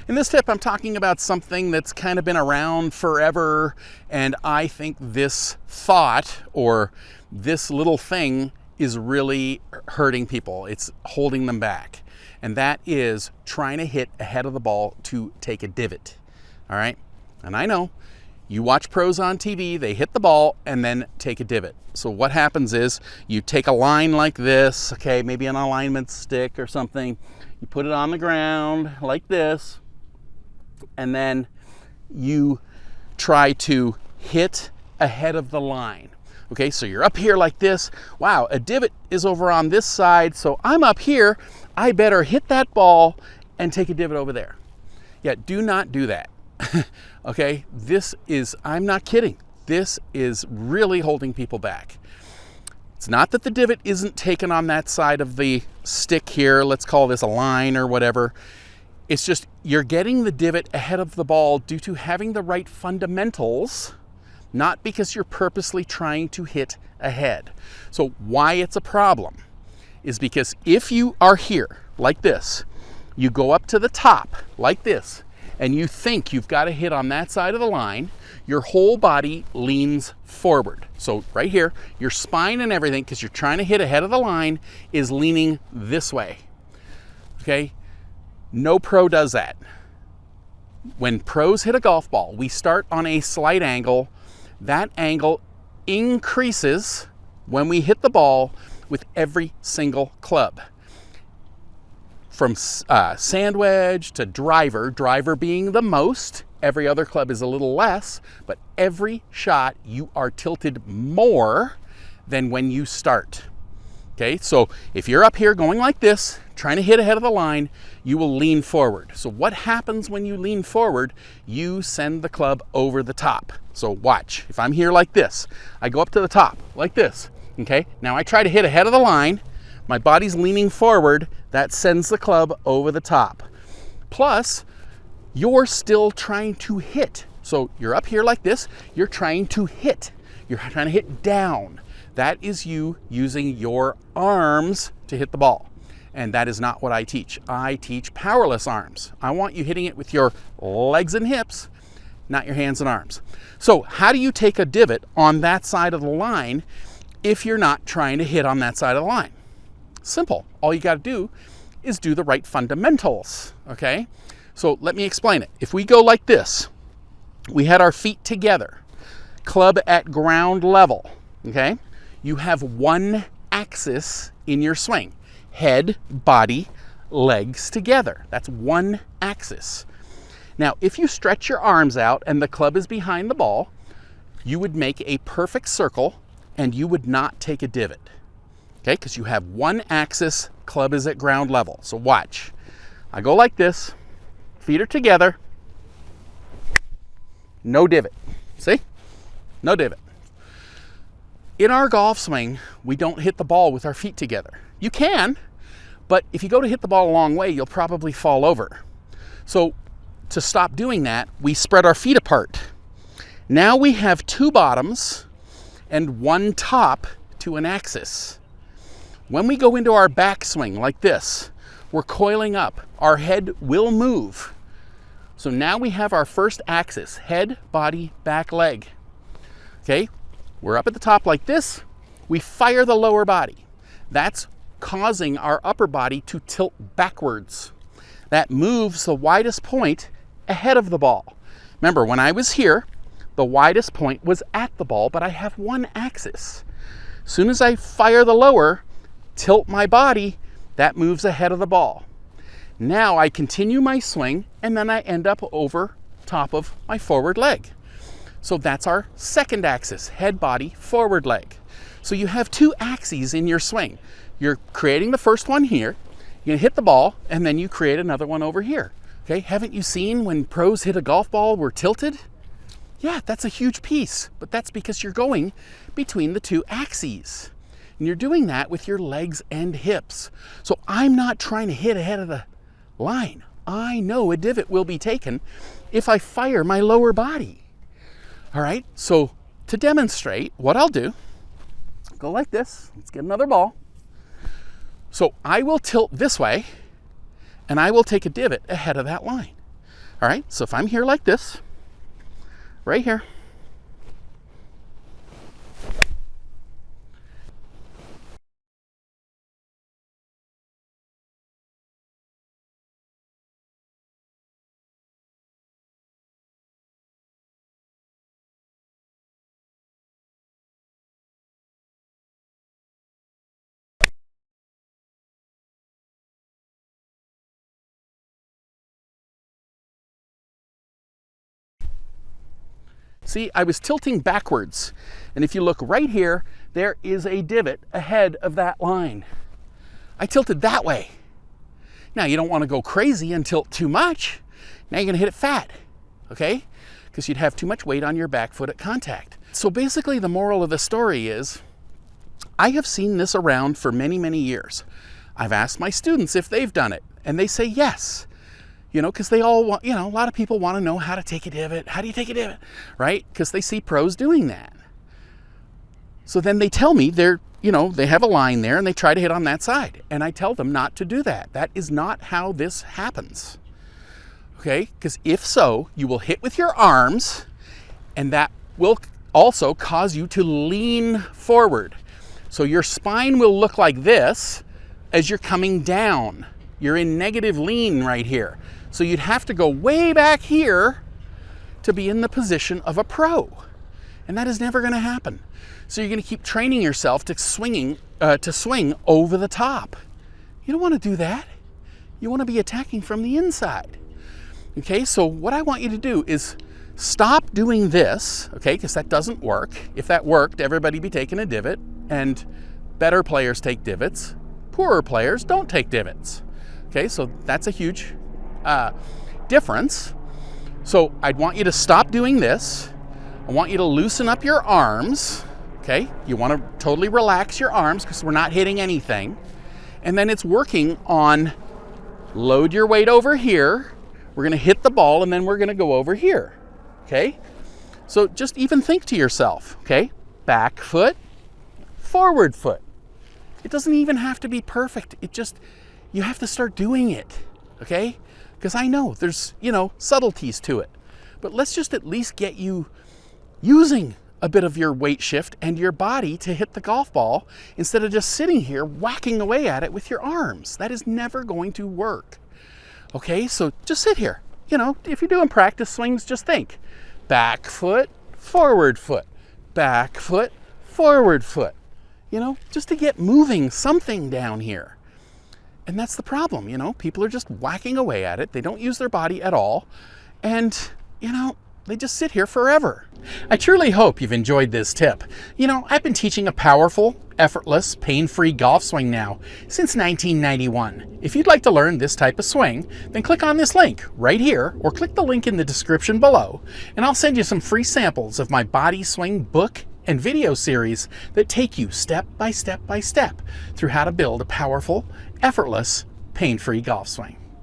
In this tip, I'm talking about something that's kind of been around forever, and I think this thought or this little thing is really hurting people. It's holding them back, and that is trying to hit ahead of the ball to take a divot. All right, and I know you watch pros on TV, they hit the ball and then take a divot. So what happens is you take a line like this, okay, maybe an alignment stick or something, you put it on the ground like this, and then you try to hit ahead of the line. Okay, so you're up here like this. Wow, a divot is over on this side, so I'm up here. I better hit that ball and take a divot over there. Yeah, do not do that. Okay, this is, I'm not kidding. This is really holding people back. It's not that the divot isn't taken on that side of the stick here. Let's call this a line or whatever. It's just you're getting the divot ahead of the ball due to having the right fundamentals, not because you're purposely trying to hit ahead. So why it's a problem is because if you are here like this, you go up to the top like this, and you think you've got to hit on that side of the line, your whole body leans forward. So right here, your spine and everything, because you're trying to hit ahead of the line, is leaning this way. Okay? No pro does that. When pros hit a golf ball, we start on a slight angle. That angle increases when we hit the ball with every single club. From sand wedge to driver, driver being the most, every other club is a little less, but every shot you are tilted more than when you start. Okay, so if you're up here going like this, trying to hit ahead of the line, you will lean forward. So what happens when you lean forward? You send the club over the top. So watch, if I'm here like this, I go up to the top like this, okay? Now I try to hit ahead of the line, my body's leaning forward, that sends the club over the top. Plus, you're still trying to hit. So you're up here like this, you're trying to hit. You're trying to hit down. That is you using your arms to hit the ball. And that is not what I teach. I teach powerless arms. I want you hitting it with your legs and hips, not your hands and arms. So how do you take a divot on that side of the line if you're not trying to hit on that side of the line? Simple. All you got to do is do the right fundamentals, okay? So let me explain it. If we go like this, we had our feet together, club at ground level, okay? You have one axis in your swing. Head, body, legs together. That's one axis. Now, if you stretch your arms out and the club is behind the ball, you would make a perfect circle and you would not take a divot. Okay, because you have one axis, club is at ground level. So watch. I go like this, feet are together, no divot. See? No divot. In our golf swing, we don't hit the ball with our feet together. You can, but if you go to hit the ball a long way, you'll probably fall over. So to stop doing that, we spread our feet apart. Now we have two bottoms and one top to an axis. When we go into our backswing like this, we're coiling up. Our head will move. So now we have our first axis, head, body, back leg. Okay, we're up at the top like this. We fire the lower body. That's causing our upper body to tilt backwards. That moves the widest point ahead of the ball. Remember, when I was here, the widest point was at the ball, but I have one axis. As soon as I fire the lower, tilt my body, that moves ahead of the ball. Now I continue my swing and then I end up over top of my forward leg. So that's our second axis, head, body, forward leg. So you have two axes in your swing. You're creating the first one here, you hit the ball, and then you create another one over here. Okay, haven't you seen when pros hit a golf ball, we're tilted? Yeah, that's a huge piece, but that's because you're going between the two axes. And you're doing that with your legs and hips. So I'm not trying to hit ahead of the line. I know a divot will be taken if I fire my lower body. All right, so to demonstrate, what I'll do, go like this. Let's get another ball. So I will tilt this way, and I will take a divot ahead of that line. All right, so if I'm here like this, right here, see, I was tilting backwards. And if you look right here, there is a divot ahead of that line. I tilted that way. Now, you don't want to go crazy and tilt too much. Now you're going to hit it fat, okay? Because you'd have too much weight on your back foot at contact. So basically, the moral of the story is, I have seen this around for many, many years. I've asked my students if they've done it, and they say yes. You know, because they all want, you know, a lot of people want to know how to take a divot. How do you take a divot, right? Because they see pros doing that. So then they tell me they're, you know, they have a line there and they try to hit on that side. And I tell them not to do that. That is not how this happens. Okay? Because if so, you will hit with your arms, and that will also cause you to lean forward. So your spine will look like this as you're coming down. You're in negative lean right here. So you'd have to go way back here to be in the position of a pro. And that is never going to happen. So you're going to keep training yourself to swing over the top. You don't want to do that. You want to be attacking from the inside. Okay, so what I want you to do is stop doing this, okay, because that doesn't work. If that worked, everybody'd be taking a divot, and better players take divots. Poorer players don't take divots. Okay, so that's a huge difference. So I'd want you to stop doing this. I want you to loosen up your arms. Okay, you want to totally relax your arms because we're not hitting anything. And then it's working on load your weight over here. We're going to hit the ball, and then we're going to go over here. Okay, so just even think to yourself, okay, back foot, forward foot. It doesn't even have to be perfect. It just, you have to start doing it, okay? Because I know there's, you know, subtleties to it. But let's just at least get you using a bit of your weight shift and your body to hit the golf ball instead of just sitting here whacking away at it with your arms. That is never going to work. Okay, so just sit here. You know, if you're doing practice swings, just think. Back foot, forward foot. Back foot, forward foot. You know, just to get moving something down here. And that's the problem, you know, people are just whacking away at it. They don't use their body at all. And, you know, they just sit here forever. I truly hope you've enjoyed this tip. You know, I've been teaching a powerful, effortless, pain-free golf swing now since 1991. If you'd like to learn this type of swing, then click on this link right here, or click the link in the description below, and I'll send you some free samples of my body swing book and video series that take you step by step by step through how to build a powerful, effortless, pain-free golf swing.